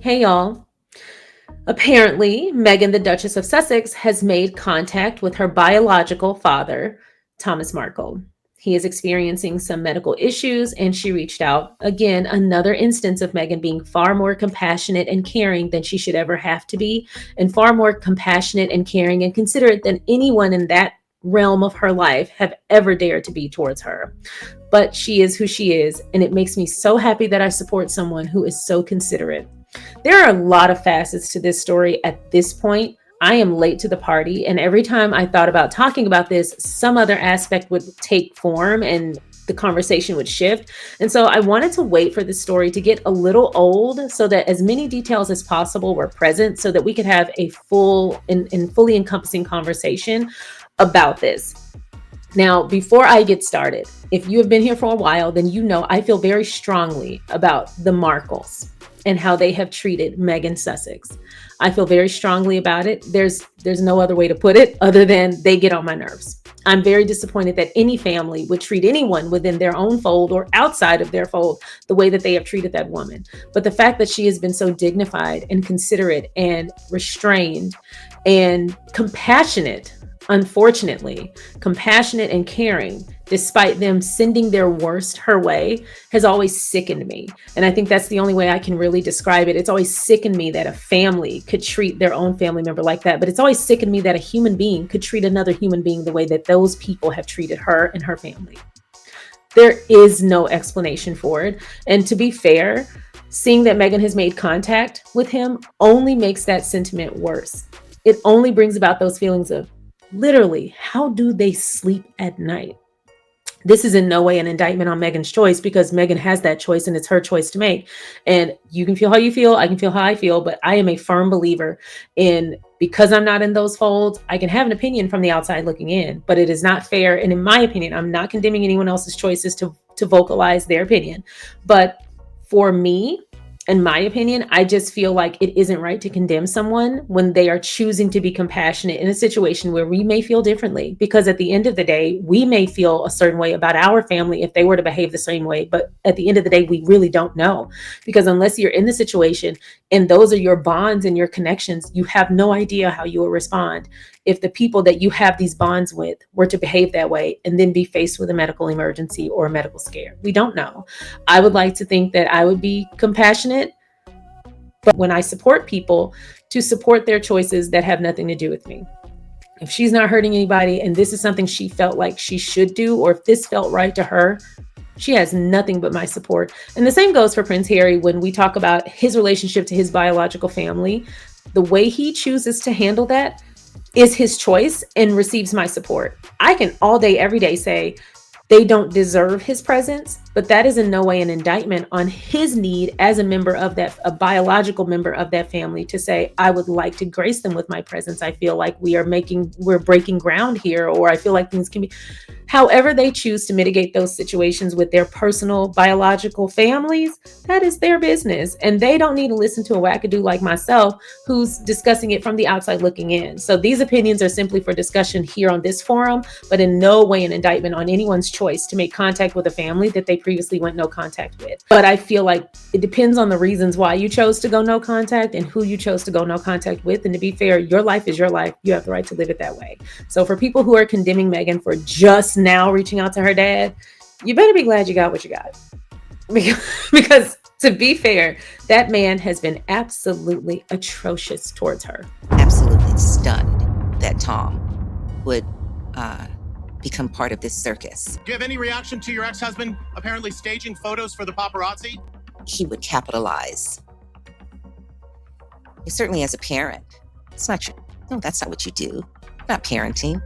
Hey y'all. Apparently, Meghan, the Duchess of Sussex, has made contact with her biological father, Thomas Markle. He is experiencing some medical issues, and she reached out. Again, another instance of Meghan being far more compassionate and caring than she should ever have to be, and far more compassionate and caring and considerate than anyone in that realm of her life have ever dared to be towards her. But she is who she is, and it makes me so happy that I support someone who is so considerate. There are a lot of facets to this story at this point. I am late to the party, and every time I thought about talking about this, some other aspect would take form and the conversation would shift. And so I wanted to wait for the story to get a little old so that as many details as possible were present so that we could have a full and fully encompassing conversation about this. Now, before I get started, if you have been here for a while, then you know I feel very strongly about the Markles and how they have treated Meghan Sussex. I feel very strongly about it. There's no other way to put it other than they get on my nerves. I'm very disappointed that any family would treat anyone within their own fold or outside of their fold the way that they have treated that woman. But the fact that she has been so dignified and considerate and restrained and compassionate, unfortunately, compassionate and caring, despite them sending their worst her way, has always sickened me. And I think that's the only way I can really describe it. It's always sickened me that a family could treat their own family member like that. But it's always sickened me that a human being could treat another human being the way that those people have treated her and her family. There is no explanation for it. And to be fair, seeing that Meghan has made contact with him only makes that sentiment worse. It only brings about those feelings of, literally, how do they sleep at night? This is in no way an indictment on Meghan's choice, because Meghan has that choice and it's her choice to make. And you can feel how you feel, I can feel how I feel, but I am a firm believer in, because I'm not in those folds, I can have an opinion from the outside looking in, but it is not fair. And in my opinion, I'm not condemning anyone else's choices to vocalize their opinion. But for me, in my opinion, I just feel like it isn't right to condemn someone when they are choosing to be compassionate in a situation where we may feel differently. Because at the end of the day, we may feel a certain way about our family if they were to behave the same way. But at the end of the day, we really don't know. Because unless you're in the situation and those are your bonds and your connections, you have no idea how you will respond if the people that you have these bonds with were to behave that way and then be faced with a medical emergency or a medical scare. We don't know. I would like to think that I would be compassionate, but when I support people, to support their choices that have nothing to do with me. If she's not hurting anybody and this is something she felt like she should do, or if this felt right to her, she has nothing but my support. And the same goes for Prince Harry when we talk about his relationship to his biological family. The way he chooses to handle that is his choice and receives my support. I can all day, every day say they don't deserve his presence, but that is in no way an indictment on his need as a member of that, a biological member of that family, to say, I would like to grace them with my presence. I feel like we're breaking ground here, or I feel like things can be, however they choose to mitigate those situations with their personal biological families, that is their business. And they don't need to listen to a wackadoo like myself who's discussing it from the outside looking in. So these opinions are simply for discussion here on this forum, but in no way an indictment on anyone's choice to make contact with a family that they previously went no contact with. But I feel like it depends on the reasons why you chose to go no contact and who you chose to go no contact with. And to be fair, your life is your life. You have the right to live it that way. So for people who are condemning Meghan for just now reaching out to her dad, you better be glad you got what you got. Because to be fair, that man has been absolutely atrocious towards her. Absolutely stunned that Tom would become part of this circus. Do you have any reaction to your ex-husband apparently staging photos for the paparazzi? He would capitalize. Certainly as a parent. It's not true. No, that's not what you do. Not parenting.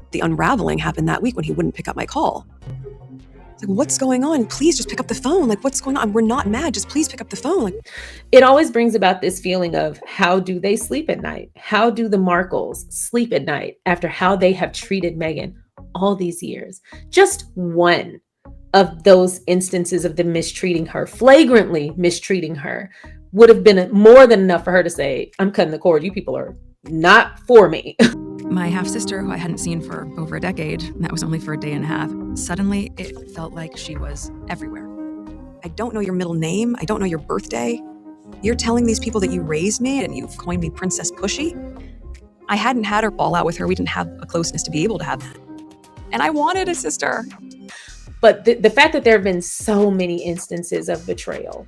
The unraveling happened that week when he wouldn't pick up my call. It's like, what's going on? Please just pick up the phone. Like, what's going on? We're not mad. Just please pick up the phone. Like, it always brings about this feeling of, how do they sleep at night? How do the Markles sleep at night after how they have treated Meghan all these years? Just one of those instances of them mistreating her, flagrantly mistreating her, would have been more than enough for her to say, I'm cutting the cord. You people are not for me. My half-sister, who I hadn't seen for over a decade, and that was only for a day and a half, suddenly it felt like she was everywhere. I don't know your middle name. I don't know your birthday. You're telling these people that you raised me and you've coined me Princess Pushy? I hadn't had her fall out with her. We didn't have a closeness to be able to have that. And I wanted a sister. But the fact that there have been so many instances of betrayal,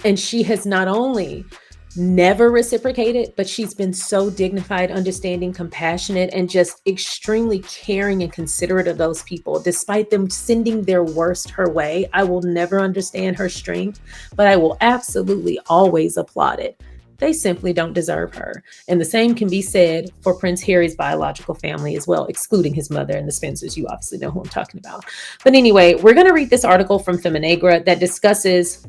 and she has not only never reciprocated, but she's been so dignified, understanding, compassionate, and just extremely caring and considerate of those people, despite them sending their worst her way. I will never understand her strength, but I will absolutely always applaud it. They simply don't deserve her. And the same can be said for Prince Harry's biological family as well, excluding his mother and the Spencers. You obviously know who I'm talking about. But anyway, we're going to read this article from Feminagra that discusses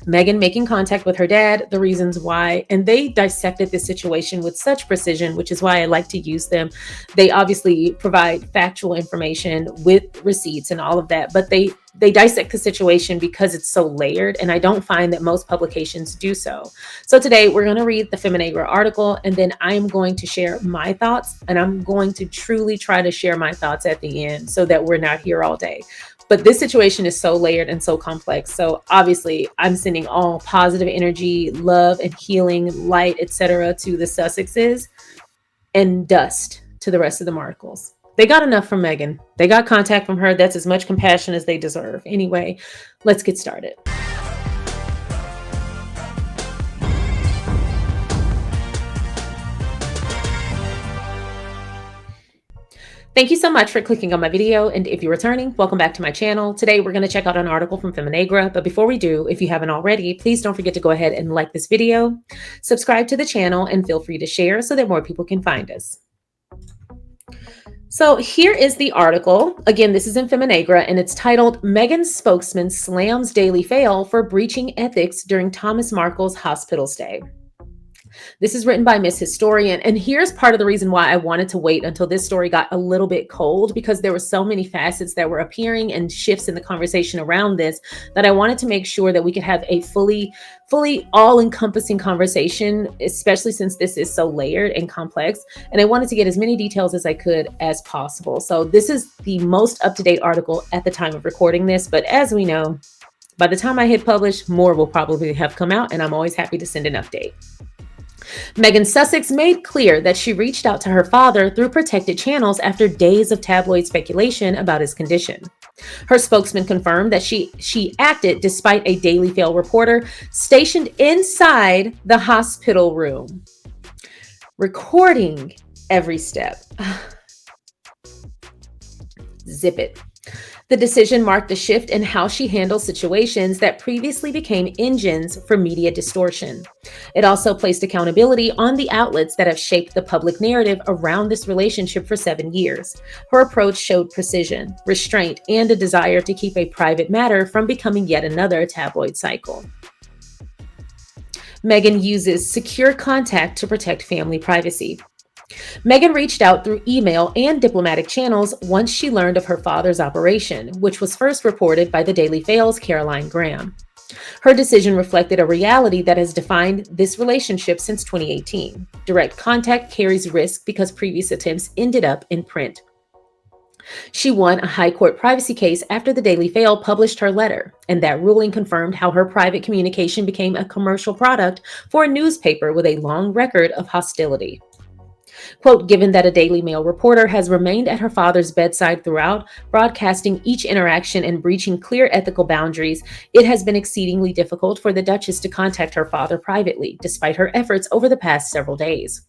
Meghan making contact with her dad, the reasons why, and they dissected this situation with such precision, which is why I like to use them. They obviously provide factual information with receipts and all of that, but they dissect the situation because it's so layered, and I don't find that most publications do so. So today we're going to read the Feminagra article, and then I'm going to share my thoughts, and I'm going to truly try to share my thoughts at the end so that we're not here all day. But this situation is so layered and so complex. So obviously I'm sending all positive energy, love and healing, light, etc. to the Sussexes, and dust to the rest of the Markles. They got enough from Meghan. They got contact from her. That's as much compassion as they deserve. Anyway, let's get started. Thank you so much for clicking on my video, and if you're returning, welcome back to my channel. Today we're going to check out an article from Feminagra, but before we do, if you haven't already, please don't forget to go ahead and like this video, subscribe to the channel, and feel free to share so that more people can find us. So here is the article. Again, this is in Feminagra, and it's titled, Meghan's Spokesman Slams Daily Fail for Breaching Ethics During Thomas Markle's Hospital Stay. This is written by Miss Historian, and here's part of the reason why I wanted to wait until this story got a little bit cold, because there were so many facets that were appearing and shifts in the conversation around this that I wanted to make sure that we could have a fully all-encompassing conversation, especially since this is so layered and complex, and I wanted to get as many details as I could as possible. So this is the most up-to-date article at the time of recording this, but as we know, by the time I hit publish, more will probably have come out, and I'm always happy to send an update. Meghan Sussex made clear that she reached out to her father through protected channels after days of tabloid speculation about his condition. Her spokesman confirmed that she acted despite a Daily Mail reporter stationed inside the hospital room, recording every step. Zip it. The decision marked a shift in how she handles situations that previously became engines for media distortion. It also placed accountability on the outlets that have shaped the public narrative around this relationship for 7 years. Her approach showed precision, restraint, and a desire to keep a private matter from becoming yet another tabloid cycle. Meghan uses secure contact to protect family privacy. Meghan reached out through email and diplomatic channels once she learned of her father's operation, which was first reported by the Daily Mail's Caroline Graham. Her decision reflected a reality that has defined this relationship since 2018. Direct contact carries risk because previous attempts ended up in print. She won a high court privacy case after the Daily Mail published her letter, and that ruling confirmed how her private communication became a commercial product for a newspaper with a long record of hostility. Quote, given that a Daily Mail reporter has remained at her father's bedside throughout, broadcasting each interaction and breaching clear ethical boundaries, it has been exceedingly difficult for the Duchess to contact her father privately, despite her efforts over the past several days.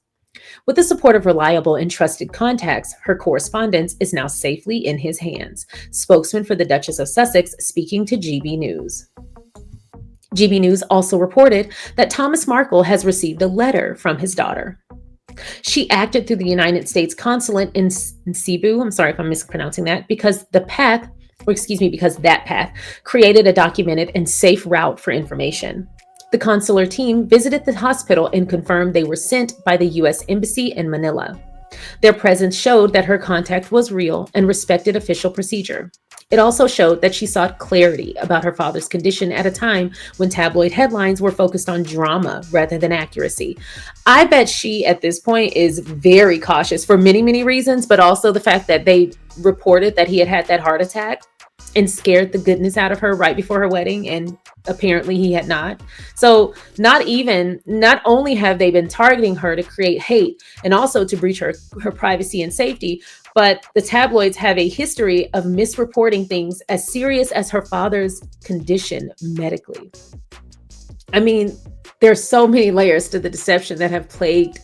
With the support of reliable and trusted contacts, her correspondence is now safely in his hands. Spokesman for the Duchess of Sussex speaking to GB News. GB News also reported that Thomas Markle has received a letter from his daughter. She acted through the United States consulate in Cebu, I'm sorry if I'm mispronouncing that, because that path created a documented and safe route for information. The consular team visited the hospital and confirmed they were sent by the U.S. Embassy in Manila. Their presence showed that her contact was real and respected official procedure. It also showed that she sought clarity about her father's condition at a time when tabloid headlines were focused on drama rather than accuracy. I bet she, at this point, is very cautious for many, many reasons, but also the fact that they reported that he had had that heart attack and scared the goodness out of her right before her wedding, and apparently he had not. So not only have they been targeting her to create hate and also to breach her privacy and safety, but the tabloids have a history of misreporting things as serious as her father's condition medically. I mean, there's so many layers to the deception that have plagued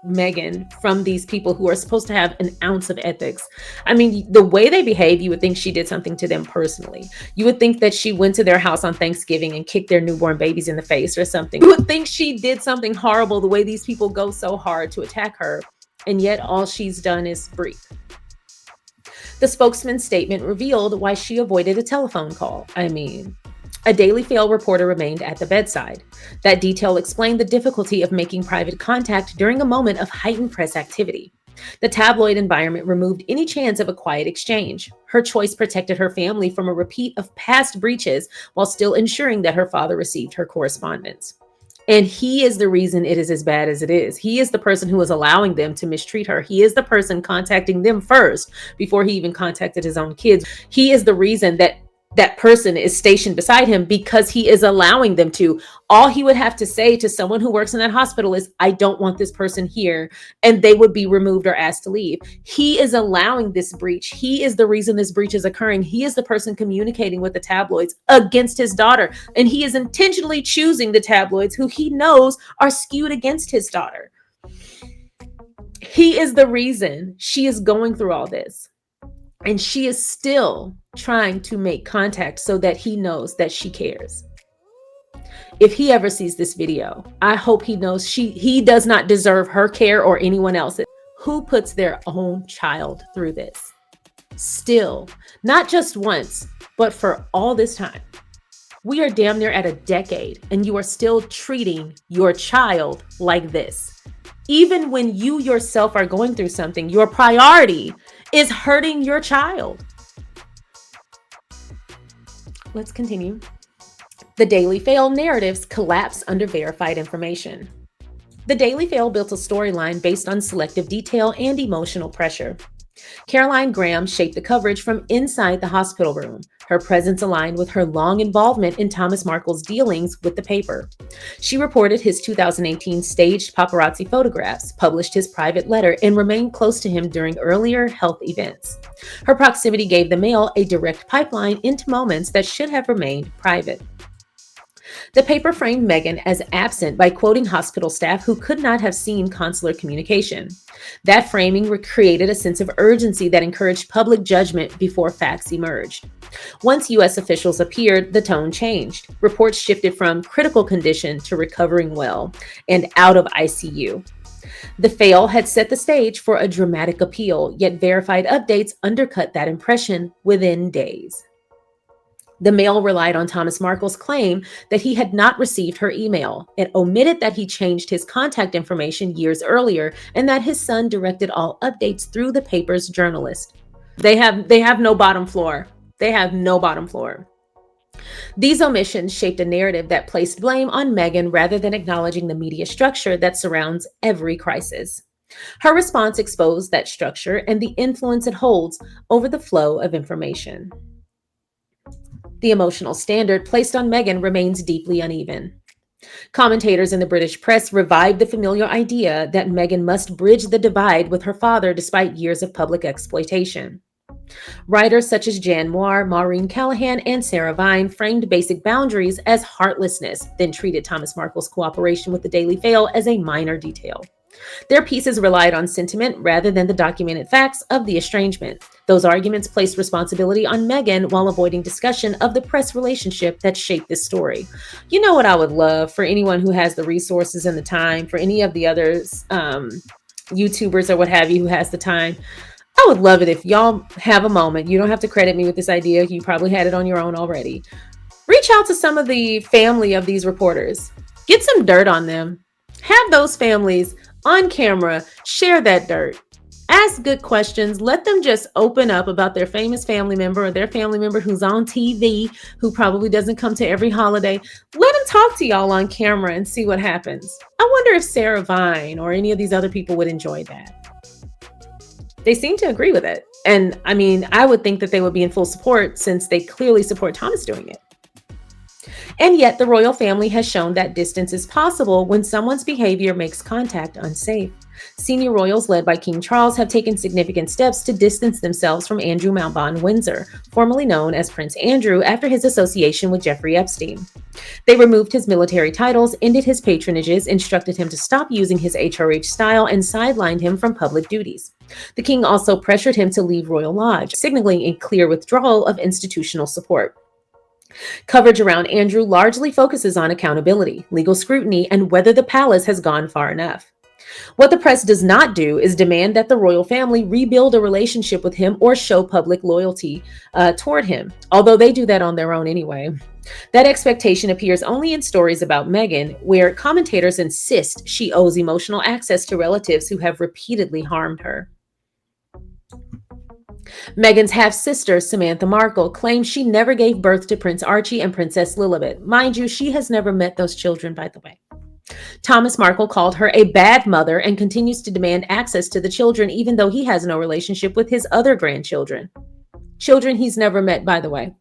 Meghan from these people who are supposed to have an ounce of ethics. I mean, the way they behave, you would think she did something to them personally. You would think that she went to their house on Thanksgiving and kicked their newborn babies in the face or something. You would think she did something horrible, the way these people go so hard to attack her, and yet all she's done is breathe. The spokesman's statement revealed why she avoided a telephone call. I mean, a Daily Mail reporter remained at the bedside. That detail explained the difficulty of making private contact during a moment of heightened press activity. The tabloid environment removed any chance of a quiet exchange. Her choice protected her family from a repeat of past breaches while still ensuring that her father received her correspondence. And he is the reason it is as bad as it is. He is the person who is allowing them to mistreat her. He is the person contacting them first before he even contacted his own kids. He is the reason that person is stationed beside him, because he is allowing them to. All he would have to say to someone who works in that hospital is, I don't want this person here, and they would be removed or asked to leave. He is allowing this breach. He is the reason this breach is occurring. He is the person communicating with the tabloids against his daughter, and he is intentionally choosing the tabloids who he knows are skewed against his daughter. He is the reason she is going through all this. And she is still trying to make contact so that he knows that she cares. If he ever sees this video, I hope he knows he does not deserve her care or anyone else's. Who puts their own child through this? Still, not just once, but for all this time. We are damn near at a decade, and you are still treating your child like this. Even when you yourself are going through something, your priority is hurting your child. Let's continue. The Daily Mail narratives collapse under verified information. The Daily Mail built a storyline based on selective detail and emotional pressure. Caroline Graham shaped the coverage from inside the hospital room. Her presence aligned with her long involvement in Thomas Markle's dealings with the paper. She reported his 2018 staged paparazzi photographs, published his private letter, and remained close to him during earlier health events. Her proximity gave the Mail a direct pipeline into moments that should have remained private. The paper framed Meghan as absent by quoting hospital staff who could not have seen consular communication. That framing created a sense of urgency that encouraged public judgment before facts emerged. Once U.S. officials appeared, the tone changed. Reports shifted from critical condition to recovering well and out of ICU. The fail had set the stage for a dramatic appeal, yet verified updates undercut that impression within days. The Mail relied on Thomas Markle's claim that he had not received her email. It omitted that he changed his contact information years earlier and that his son directed all updates through the paper's journalist. They have no bottom floor. They have no bottom floor. These omissions shaped a narrative that placed blame on Meghan rather than acknowledging the media structure that surrounds every crisis. Her response exposed that structure and the influence it holds over the flow of information. The emotional standard placed on Meghan remains deeply uneven. Commentators in the British press revived the familiar idea that Meghan must bridge the divide with her father despite years of public exploitation. Writers such as Jan Moir, Maureen Callahan, and Sarah Vine framed basic boundaries as heartlessness, then treated Thomas Markle's cooperation with the Daily Mail as a minor detail. Their pieces relied on sentiment rather than the documented facts of the estrangement. Those arguments placed responsibility on Meghan while avoiding discussion of the press relationship that shaped this story. You know what I would love for anyone who has the resources and the time, for any of the others, YouTubers or what have you who has the time, I would love it if y'all have a moment. You don't have to credit me with this idea. You probably had it on your own already. Reach out to some of the family of these reporters. Get some dirt on them. Have those families on camera share that dirt. Ask good questions. Let them just open up about their famous family member or their family member who's on TV, who probably doesn't come to every holiday. Let them talk to y'all on camera and see what happens. I wonder if Sarah Vine or any of these other people would enjoy that. They seem to agree with it. And I mean, I would think that they would be in full support since they clearly support Thomas doing it. And yet the royal family has shown that distance is possible when someone's behavior makes contact unsafe. Senior royals led by King Charles have taken significant steps to distance themselves from Andrew Mountbatten-Windsor, formerly known as Prince Andrew, after his association with Jeffrey Epstein. They removed his military titles, ended his patronages, instructed him to stop using his HRH style, and sidelined him from public duties. The king also pressured him to leave Royal Lodge, signaling a clear withdrawal of institutional support. Coverage around Andrew largely focuses on accountability, legal scrutiny, and whether the palace has gone far enough. What the press does not do is demand that the royal family rebuild a relationship with him or show public loyalty toward him, although they do that on their own anyway. That expectation appears only in stories about Meghan, where commentators insist she owes emotional access to relatives who have repeatedly harmed her. Meghan's half-sister, Samantha Markle, claims she never gave birth to Prince Archie and Princess Lilibet. Mind you, she has never met those children, by the way. Thomas Markle called her a bad mother and continues to demand access to the children, even though he has no relationship with his other grandchildren. Children he's never met, by the way.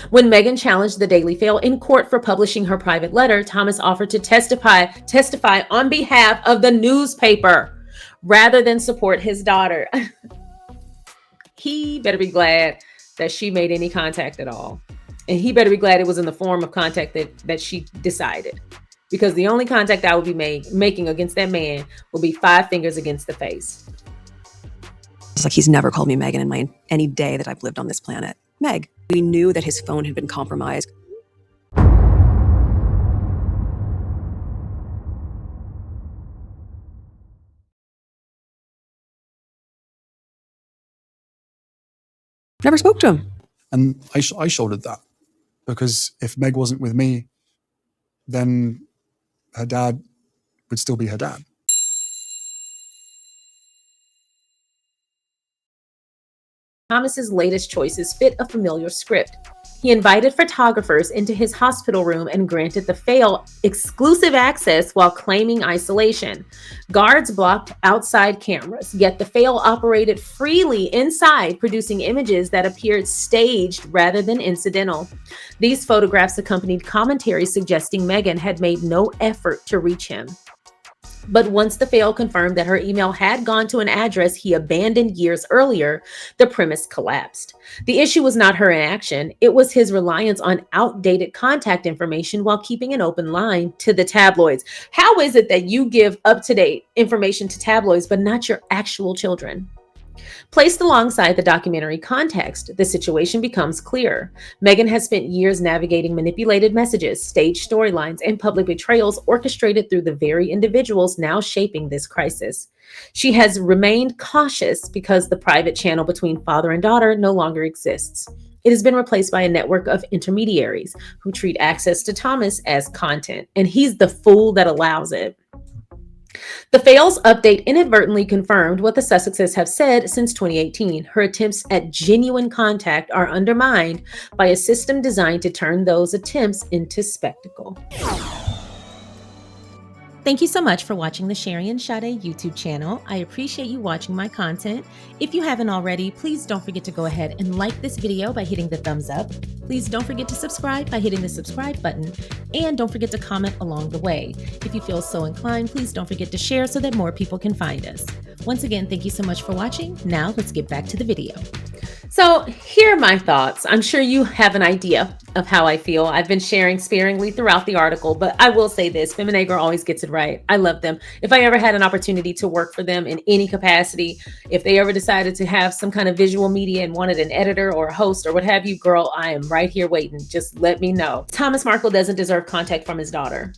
When Meghan challenged the Daily Mail in court for publishing her private letter, Thomas offered to testify on behalf of the newspaper rather than support his daughter. He better be glad that she made any contact at all. And he better be glad it was in the form of contact that she decided. Because the only contact I would be making against that man will be 5 fingers against the face. It's like he's never called me Meghan in any day that I've lived on this planet. Meg. We knew that his phone had been compromised. Never spoke to him. And I shouldered that, because if Meg wasn't with me, then her dad would still be her dad. Thomas's latest choices fit a familiar script. He invited photographers into his hospital room and granted the Fail exclusive access while claiming isolation. Guards blocked outside cameras, yet the Fail operated freely inside, producing images that appeared staged rather than incidental. These photographs accompanied commentary suggesting Meghan had made no effort to reach him. But once the Fail confirmed that her email had gone to an address he abandoned years earlier, the premise collapsed. The issue was not her inaction, it was his reliance on outdated contact information while keeping an open line to the tabloids. How is it that you give up-to-date information to tabloids but not your actual children? Placed alongside the documentary context, the situation becomes clearer. Meghan has spent years navigating manipulated messages, staged storylines, and public betrayals orchestrated through the very individuals now shaping this crisis. She has remained cautious because the private channel between father and daughter no longer exists. It has been replaced by a network of intermediaries who treat access to Thomas as content, and he's the fool that allows it. The Fail's update inadvertently confirmed what the Sussexes have said since 2018. Her attempts at genuine contact are undermined by a system designed to turn those attempts into spectacle. Thank you so much for watching the SharionSade YouTube channel. I appreciate you watching my content. If you haven't already, please don't forget to go ahead and like this video by hitting the thumbs up. Please don't forget to subscribe by hitting the subscribe button. And don't forget to comment along the way. If you feel so inclined, please don't forget to share so that more people can find us. Once again, thank you so much for watching. Now let's get back to the video. So here are my thoughts. I'm sure you have an idea of how I feel. I've been sharing sparingly throughout the article, but I will say this, Feminager always gets it right. I love them. If I ever had an opportunity to work for them in any capacity, if they ever decided to have some kind of visual media and wanted an editor or a host or what have you, girl, I am right here waiting. Just let me know. Thomas Markle doesn't deserve contact from his daughter.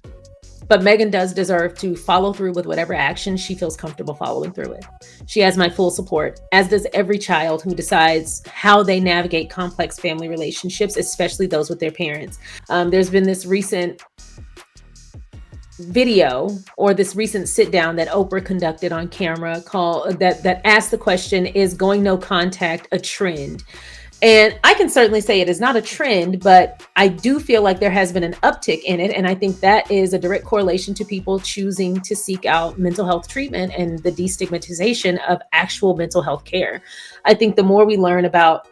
But Meghan does deserve to follow through with whatever action she feels comfortable following through with. She has my full support, as does every child who decides how they navigate complex family relationships, especially those with their parents. There's been this recent video or this recent sit down that Oprah conducted on camera that asked the question, is going no contact a trend? And I can certainly say it is not a trend, but I do feel like there has been an uptick in it. And I think that is a direct correlation to people choosing to seek out mental health treatment and the destigmatization of actual mental health care. I think the more we learn about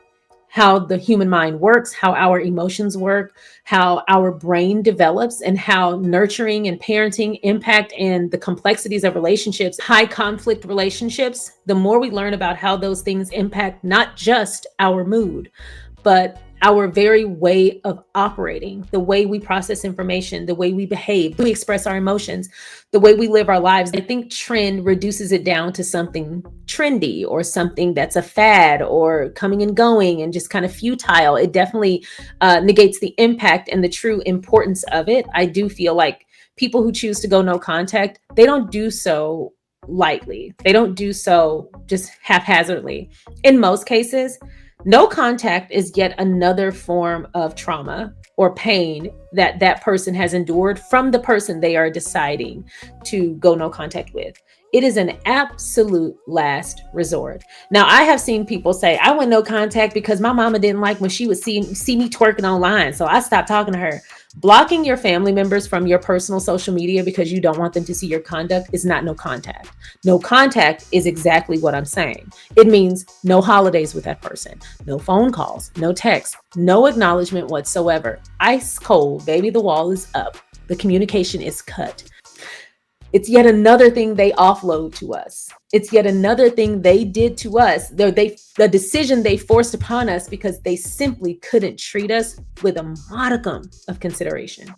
how the human mind works, how our emotions work, how our brain develops, and how nurturing and parenting impact and the complexities of relationships, high conflict relationships, the more we learn about how those things impact not just our mood, but our very way of operating, the way we process information, the way we behave, we express our emotions, the way we live our lives. I think trend reduces it down to something trendy or something that's a fad or coming and going and just kind of futile. It definitely negates the impact and the true importance of it. I do feel like people who choose to go no contact, they don't do so lightly. They don't do so just haphazardly. In most cases, no contact is yet another form of trauma or pain that that person has endured from the person they are deciding to go no contact with. It is an absolute last resort. Now, I have seen people say, I went no contact because my mama didn't like when she would see me twerking online, so I stopped talking to her. Blocking your family members from your personal social media because you don't want them to see your conduct is not no contact. No contact is exactly what I'm saying. It means no holidays with that person, no phone calls, no texts, no acknowledgement whatsoever. Ice cold, baby, the wall is up. The communication is cut. It's yet another thing they offload to us. It's yet another thing they did to us. The decision they forced upon us because they simply couldn't treat us with a modicum of consideration.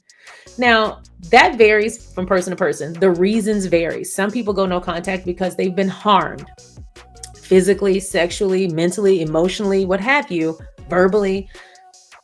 Now, that varies from person to person. The reasons vary. Some people go no contact because they've been harmed physically, sexually, mentally, emotionally, what have you, verbally.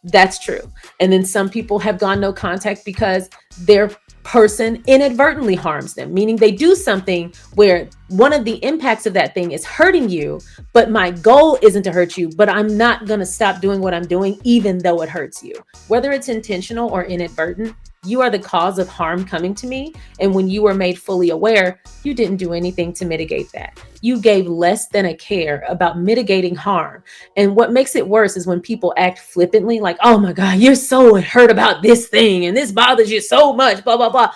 That's true. And then some people have gone no contact because their person inadvertently harms them, meaning they do something where one of the impacts of that thing is hurting you, but my goal isn't to hurt you, but I'm not going to stop doing what I'm doing, even though it hurts you. Whether it's intentional or inadvertent, you are the cause of harm coming to me. And when you were made fully aware, you didn't do anything to mitigate that. You gave less than a care about mitigating harm. And what makes it worse is when people act flippantly, like, oh my God, you're so hurt about this thing and this bothers you so much, blah, blah, blah.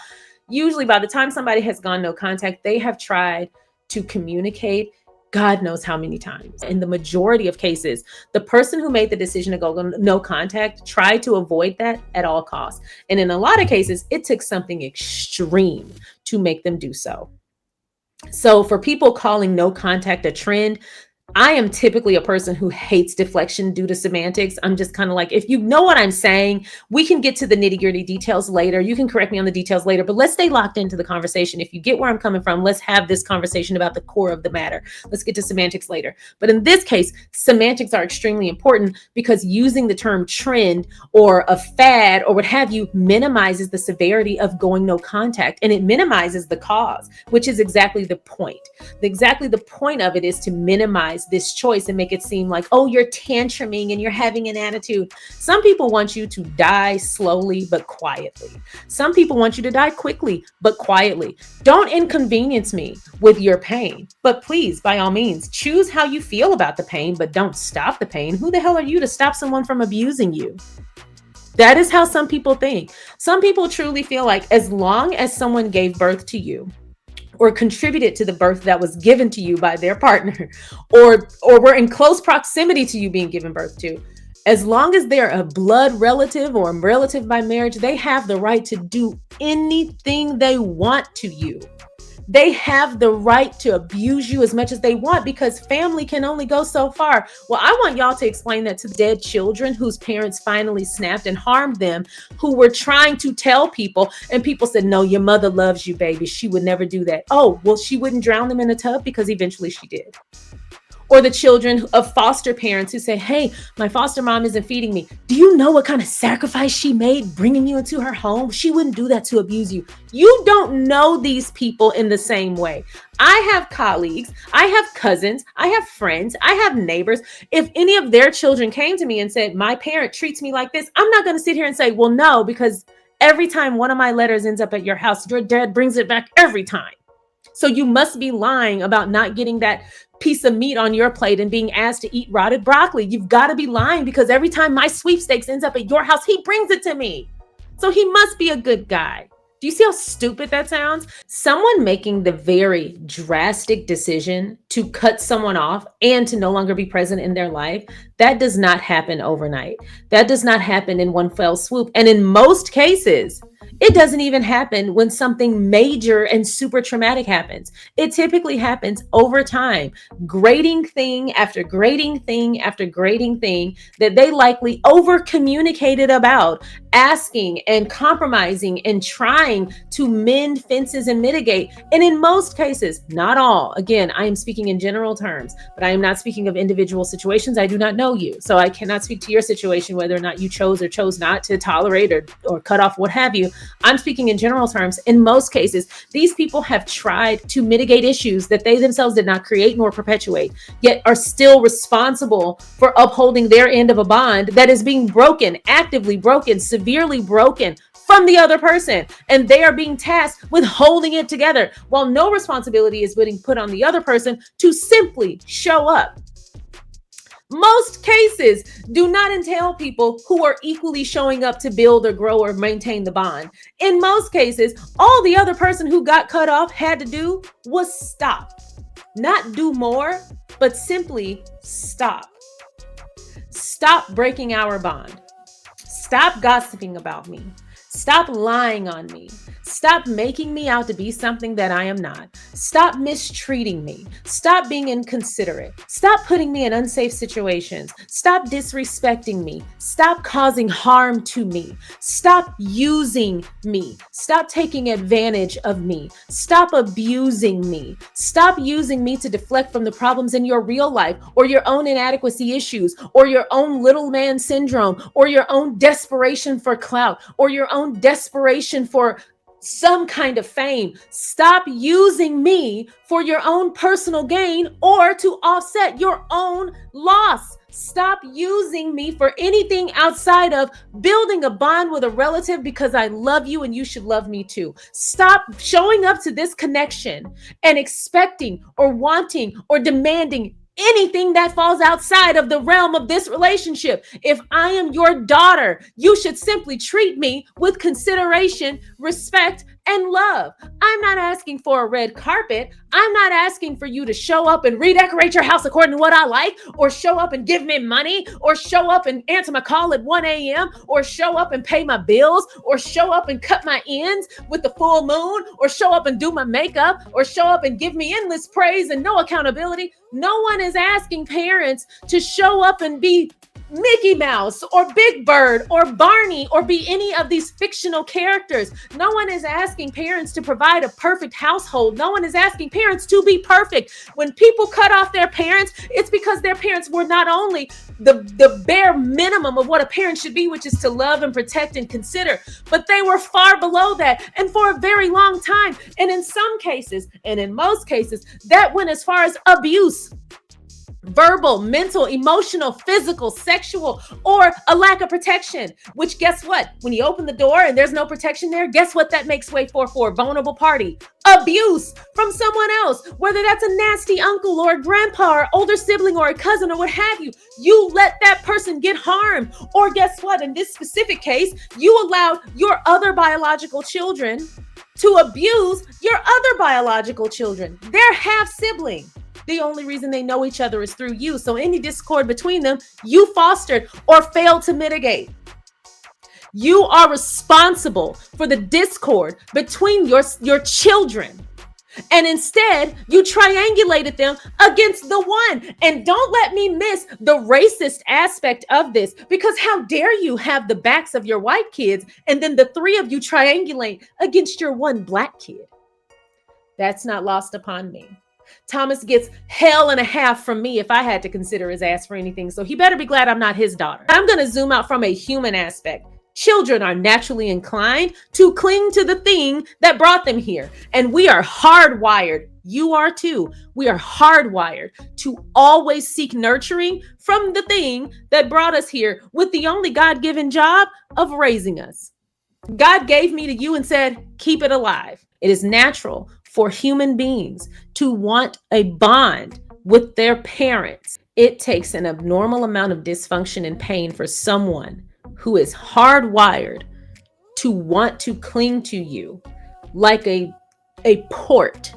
Usually by the time somebody has gone no contact, they have tried to communicate God knows how many times. In the majority of cases, the person who made the decision to go no contact tried to avoid that at all costs. And in a lot of cases, it took something extreme to make them do so. So for people calling no contact a trend, I am typically a person who hates deflection due to semantics. I'm just kind of like, if you know what I'm saying, we can get to the nitty gritty details later. You can correct me on the details later, but let's stay locked into the conversation. If you get where I'm coming from, let's have this conversation about the core of the matter. Let's get to semantics later. But in this case, semantics are extremely important because using the term trend or a fad or what have you minimizes the severity of going no contact, and it minimizes the cause, which is exactly the point. Exactly the point of it is to minimize this choice and make it seem like, oh, you're tantruming and you're having an attitude. Some people want you to die slowly but quietly. Some people want you to die quickly but quietly. Don't inconvenience me with your pain, but please, by all means, choose how you feel about the pain, but don't stop the pain. Who the hell are you to stop someone from abusing you? That is how some people think. Some people truly feel like as long as someone gave birth to you, or contributed to the birth that was given to you by their partner, or were in close proximity to you being given birth to, as long as they're a blood relative or a relative by marriage, they have the right to do anything they want to you. They have the right to abuse you as much as they want because family can only go so far. Well, I want y'all to explain that to dead children whose parents finally snapped and harmed them, who were trying to tell people, and people said, no, your mother loves you, baby. She would never do that. Oh, well, she wouldn't drown them in a tub because eventually she did. Or the children of foster parents who say, hey, my foster mom isn't feeding me. Do you know what kind of sacrifice she made bringing you into her home? She wouldn't do that to abuse you. You don't know these people in the same way. I have colleagues, I have cousins, I have friends, I have neighbors. If any of their children came to me and said, my parent treats me like this, I'm not going to sit here and say, well, no, because every time one of my letters ends up at your house, your dad brings it back every time. So you must be lying about not getting that piece of meat on your plate and being asked to eat rotted broccoli. You've got to be lying because every time my sweepstakes ends up at your house, he brings it to me. So he must be a good guy. Do you see how stupid that sounds? Someone making the very drastic decision to cut someone off and to no longer be present in their life, that does not happen overnight. That does not happen in one fell swoop. And in most cases, it doesn't even happen when something major and super traumatic happens. It typically happens over time, grading thing after grading thing after grading thing that they likely over communicated about, asking and compromising and trying to mend fences and mitigate. And in most cases, not all, again, I am speaking in general terms, but I am not speaking of individual situations. I do not know you. So I cannot speak to your situation, whether or not you chose or chose not to tolerate or cut off what have you. I'm speaking in general terms. In most cases, these people have tried to mitigate issues that they themselves did not create nor perpetuate, yet are still responsible for upholding their end of a bond that is being broken, actively broken, severely broken from the other person. And they are being tasked with holding it together while no responsibility is being put on the other person to simply show up. Most cases do not entail people who are equally showing up to build or grow or maintain the bond. In most cases, all the other person who got cut off had to do was stop. Not do more, but simply stop. Stop breaking our bond. Stop gossiping about me. Stop lying on me. Stop making me out to be something that I am not. Stop mistreating me. Stop being inconsiderate. Stop putting me in unsafe situations. Stop disrespecting me. Stop causing harm to me. Stop using me. Stop taking advantage of me. Stop abusing me. Stop using me to deflect from the problems in your real life or your own inadequacy issues or your own little man syndrome or your own desperation for clout or your own desperation for some kind of fame. Stop using me for your own personal gain or to offset your own loss. Stop using me for anything outside of building a bond with a relative because I love you and you should love me too. Stop showing up to this connection and expecting or wanting or demanding anything that falls outside of the realm of this relationship. If I am your daughter, you should simply treat me with consideration, respect, and love. I'm not asking for a red carpet. I'm not asking for you to show up and redecorate your house according to what I like, or show up and give me money, or show up and answer my call at 1 a.m., or show up and pay my bills, or show up and cut my ends with the full moon, or show up and do my makeup, or show up and give me endless praise and no accountability. No one is asking parents to show up and be Mickey Mouse or Big Bird or Barney or be any of these fictional characters. No one is asking parents to provide a perfect household. No one is asking parents to be perfect. When people cut off their parents, it's because their parents were not only the bare minimum of what a parent should be, which is to love and protect and consider, but they were far below that and for a very long time. And in some cases, and in most cases, that went as far as abuse. Verbal, mental, emotional, physical, sexual, or a lack of protection, which guess what? When you open the door and there's no protection there, guess what that makes way for a vulnerable party? Abuse from someone else, whether that's a nasty uncle or a grandpa or older sibling or a cousin or what have you. You let that person get harmed. Or guess what? In this specific case, you allowed your other biological children to abuse your other biological children, their half sibling. The only reason they know each other is through you. So any discord between them, you fostered or failed to mitigate. You are responsible for the discord between your children. And instead, you triangulated them against the one. And don't let me miss the racist aspect of this, because how dare you have the backs of your white kids and then the three of you triangulate against your one black kid? That's not lost upon me. Thomas gets hell and a half from me if I had to consider his ass for anything. So he better be glad I'm not his daughter. I'm going to zoom out from a human aspect. Children are naturally inclined to cling to the thing that brought them here. And we are hardwired. You are too. We are hardwired to always seek nurturing from the thing that brought us here with the only God-given job of raising us. God gave me to you and said, keep it alive. It is natural for human beings to want a bond with their parents. It takes an abnormal amount of dysfunction and pain for someone who is hardwired to want to cling to you like a port,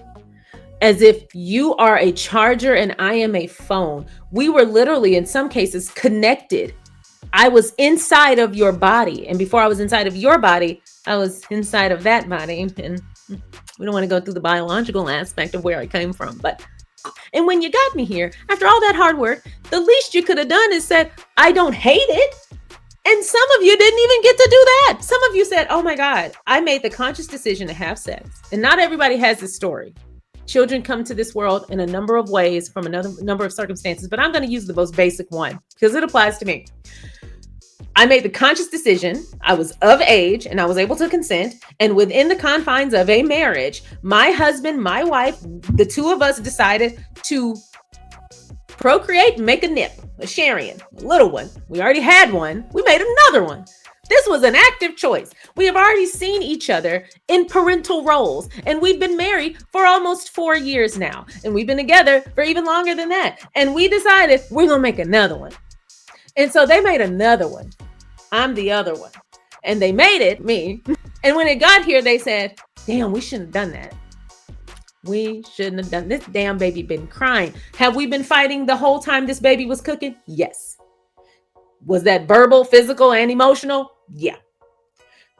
as if you are a charger and I am a phone. We were literally, in some cases, connected. I was inside of your body. And before I was inside of your body, I was inside of that body. And we don't want to go through the biological aspect of where I came from. And when you got me here, after all that hard work, the least you could have done is said, I don't hate it. And some of you didn't even get to do that. Some of you said, oh my God, I made the conscious decision to have sex. And not everybody has this story. Children come to this world in a number of ways from another number of circumstances, but I'm going to use the most basic one because it applies to me. I made the conscious decision. I was of age and I was able to consent. And within the confines of a marriage, my husband, my wife, the two of us decided to procreate, make a nip, a Sharion, a little one. We already had one. We made another one. This was an active choice. We have already seen each other in parental roles, and we've been married for almost 4 years now. And we've been together for even longer than that. And we decided we're going to make another one. And so they made another one. I'm the other one. And they made it, me. And when it got here, they said, damn, we shouldn't have done that. We shouldn't have done this. Damn baby been crying. Have we been fighting the whole time this baby was cooking? Yes. Was that verbal, physical, and emotional? Yeah.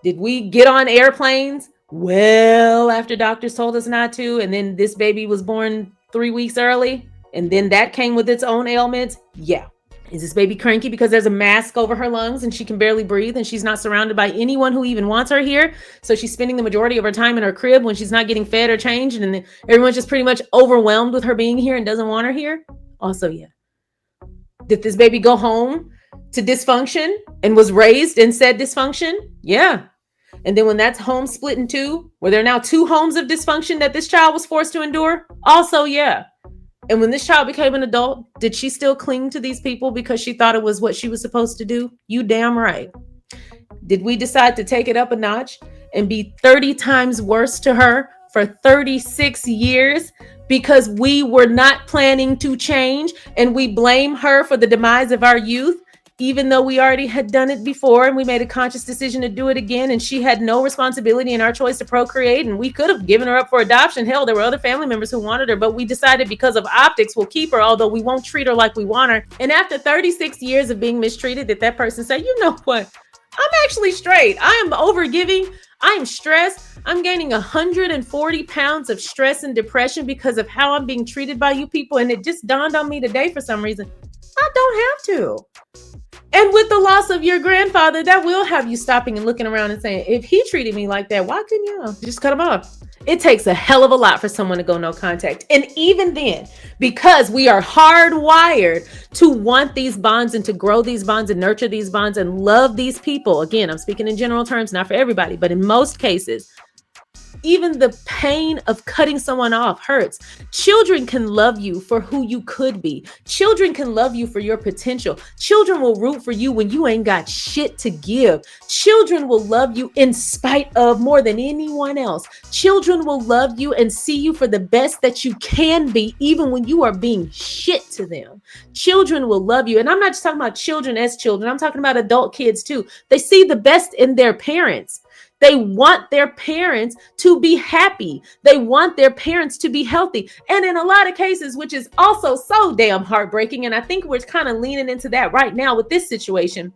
Did we get on airplanes? Well, after doctors told us not to, and then this baby was born 3 weeks early, and then that came with its own ailments? Yeah. Is this baby cranky because there's a mask over her lungs and she can barely breathe and she's not surrounded by anyone who even wants her here? So she's spending the majority of her time in her crib when she's not getting fed or changed, and everyone's just pretty much overwhelmed with her being here and doesn't want her here? Also, yeah. Did this baby go home to dysfunction and was raised in said dysfunction? Yeah. And then when that's home split in two, were there now 2 homes of dysfunction that this child was forced to endure? Also, yeah. And when this child became an adult, did she still cling to these people because she thought it was what she was supposed to do? You damn right. Did we decide to take it up a notch and be 30 times worse to her for 36 years because we were not planning to change, and we blame her for the demise of our youth, even though we already had done it before and we made a conscious decision to do it again, and she had no responsibility in our choice to procreate, and we could have given her up for adoption. Hell, there were other family members who wanted her, but we decided because of optics we'll keep her, although we won't treat her like we want her. And after 36 years of being mistreated, did that person say, you know what? I'm actually straight. I am overgiving. I am stressed. I'm gaining 140 pounds of stress and depression because of how I'm being treated by you people. And it just dawned on me today for some reason, I don't have to. And with the loss of your grandfather, that will have you stopping and looking around and saying, if he treated me like that, why couldn't you just cut him off? It takes a hell of a lot for someone to go no contact. And even then, because we are hardwired to want these bonds and to grow these bonds and nurture these bonds and love these people. Again, I'm speaking in general terms, not for everybody, but in most cases, even the pain of cutting someone off hurts. Children can love you for who you could be. Children can love you for your potential. Children will root for you when you ain't got shit to give. Children will love you in spite of more than anyone else. Children will love you and see you for the best that you can be, even when you are being shit to them. Children will love you. And I'm not just talking about children as children. I'm talking about adult kids too. They see the best in their parents. They want their parents to be happy. They want their parents to be healthy. And in a lot of cases, which is also so damn heartbreaking, and I think we're kind of leaning into that right now with this situation,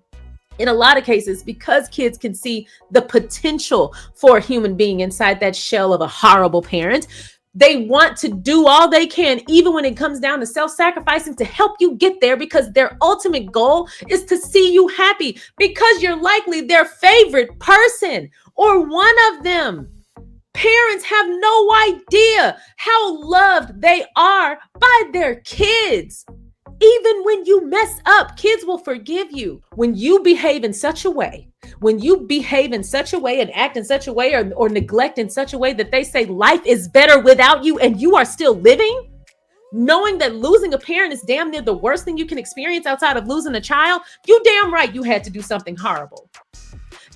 in a lot of cases, because kids can see the potential for a human being inside that shell of a horrible parent, they want to do all they can, even when it comes down to self-sacrificing, to help you get there, because their ultimate goal is to see you happy, because you're likely their favorite person or one of them. Parents have no idea how loved they are by their kids. Even when you mess up, kids will forgive you. When you behave in such a way, and act in such a way or neglect in such a way that they say life is better without you and you are still living, knowing that losing a parent is damn near the worst thing you can experience outside of losing a child, you damn right you had to do something horrible.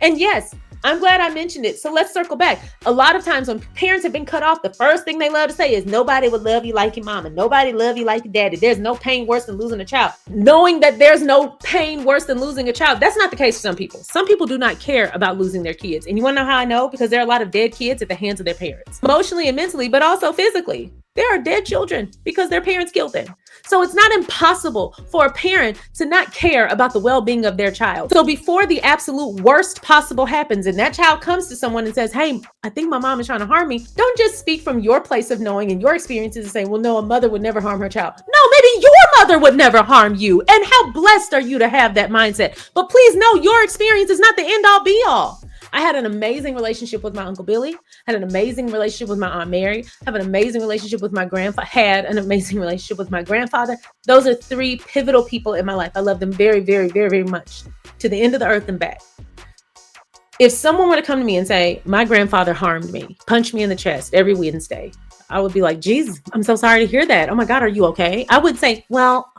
And yes, I'm glad I mentioned it. So let's circle back. A lot of times when parents have been cut off, the first thing they love to say is nobody would love you like your mama. Nobody love you like your daddy. There's no pain worse than losing a child. Knowing that there's no pain worse than losing a child, that's not the case for some people. Some people do not care about losing their kids. And you want to know how I know? Because there are a lot of dead kids at the hands of their parents, emotionally and mentally, but also physically. There are dead children because their parents killed them. So it's not impossible for a parent to not care about the well-being of their child. So before the absolute worst possible happens and that child comes to someone and says, hey, I think my mom is trying to harm me, don't just speak from your place of knowing and your experiences and say, well, no, a mother would never harm her child. No, maybe your mother would never harm you. And how blessed are you to have that mindset? But please know your experience is not the end all be all. I had an amazing relationship with my Uncle Billy, had an amazing relationship with my Aunt Mary, have an amazing relationship with my grandfather, had an amazing relationship with my grandfather. Those are three pivotal people in my life. I love them very, very, very, very much, to the end of the earth and back. If someone were to come to me and say, my grandfather harmed me, punched me in the chest every Wednesday, I would be like, geez, I'm so sorry to hear that. Oh my God, are you okay? I would say, well,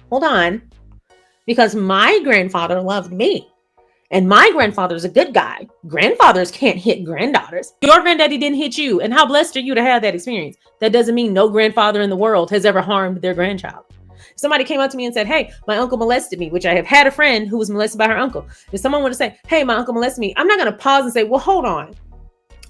hold on, because my grandfather loved me. And my grandfather's a good guy. Grandfathers can't hit granddaughters. Your granddaddy didn't hit you. And how blessed are you to have that experience? That doesn't mean no grandfather in the world has ever harmed their grandchild. If somebody came up to me and said, hey, my uncle molested me, which I have had a friend who was molested by her uncle. If someone were to say, hey, my uncle molested me, I'm not going to pause and say, well, hold on.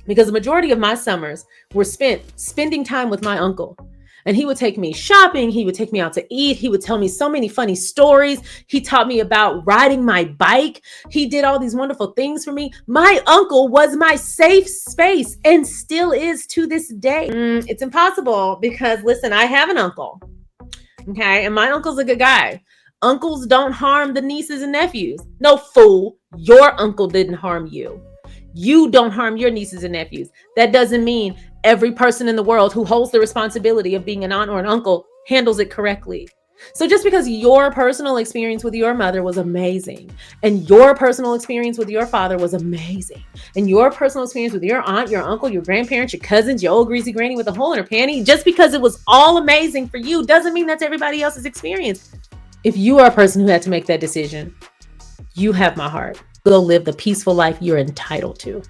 Because the majority of my summers were spent spending time with my uncle. And he would take me shopping. He would take me out to eat. He would tell me so many funny stories. He taught me about riding my bike. He did all these wonderful things for me. My uncle was my safe space and still is to this day. It's impossible because, listen, I have an uncle. Okay. And my uncle's a good guy. Uncles don't harm the nieces and nephews. No, fool. Your uncle didn't harm you. You don't harm your nieces and nephews. That doesn't mean every person in the world who holds the responsibility of being an aunt or an uncle handles it correctly. So just because your personal experience with your mother was amazing, and your personal experience with your father was amazing, and your personal experience with your aunt, your uncle, your grandparents, your cousins, your old greasy granny with a hole in her panty, just because it was all amazing for you doesn't mean that's everybody else's experience. If you are a person who had to make that decision, you have my heart. Go live the peaceful life you're entitled to,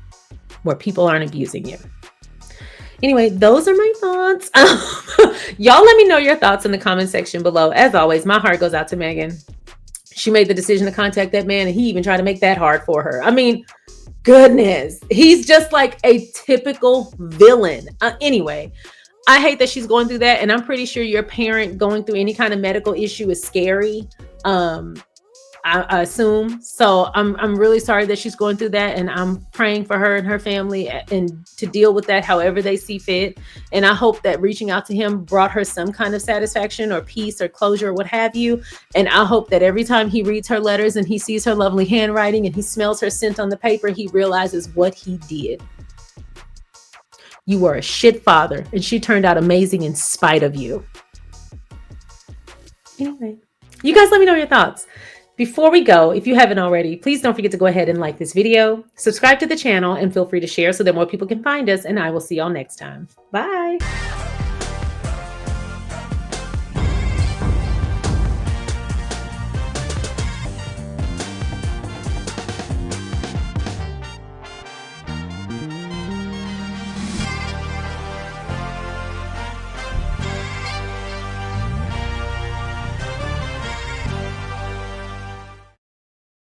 where people aren't abusing you. Anyway, those are my thoughts. Y'all let me know your thoughts in the comment section below. As always, my heart goes out to Meghan. She made the decision to contact that man, and he even tried to make that hard for her. I mean, goodness, he's just like a typical villain. Anyway, I hate that she's going through that, and I'm pretty sure your parent going through any kind of medical issue is scary. I assume. So I'm really sorry that she's going through that, and I'm praying for her and her family and to deal with that however they see fit. And I hope that reaching out to him brought her some kind of satisfaction or peace or closure or what have you. And I hope that every time he reads her letters and he sees her lovely handwriting and he smells her scent on the paper, he realizes what he did. You were a shit father, and she turned out amazing in spite of you. Anyway, you guys let me know your thoughts. Before we go, if you haven't already, please don't forget to go ahead and like this video, subscribe to the channel, and feel free to share so that more people can find us. And I will see y'all next time. Bye.